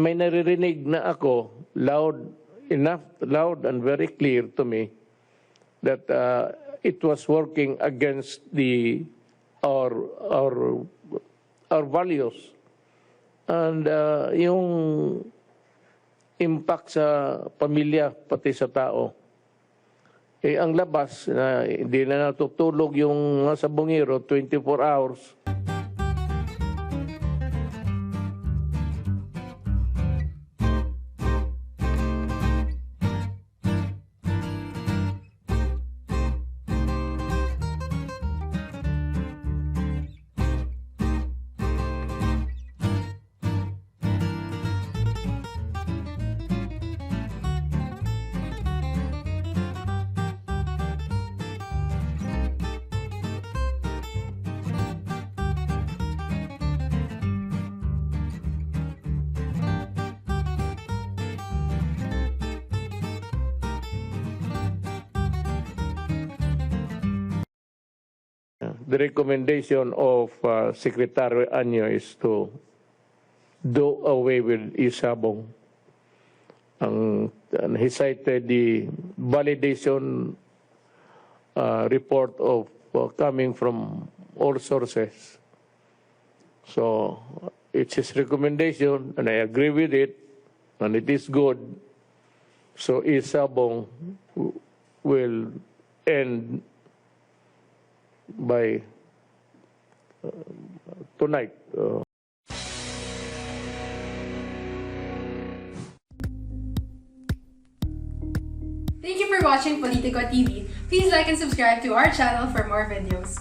may naririnig na ako loud and very clear to me that it was working against our values and yung impact sa pamilya pati sa tao. Ang labas na hindi na natutulog yung sabungero 24 hours. The recommendation of Secretary Anyo is to do away with e-sabong. And he cited the validation report of coming from all sources. So it's his recommendation, and I agree with it, and it is good. So e-sabong will end by tonight. Thank you for watching Politico TV. Please like and subscribe to our channel for more videos.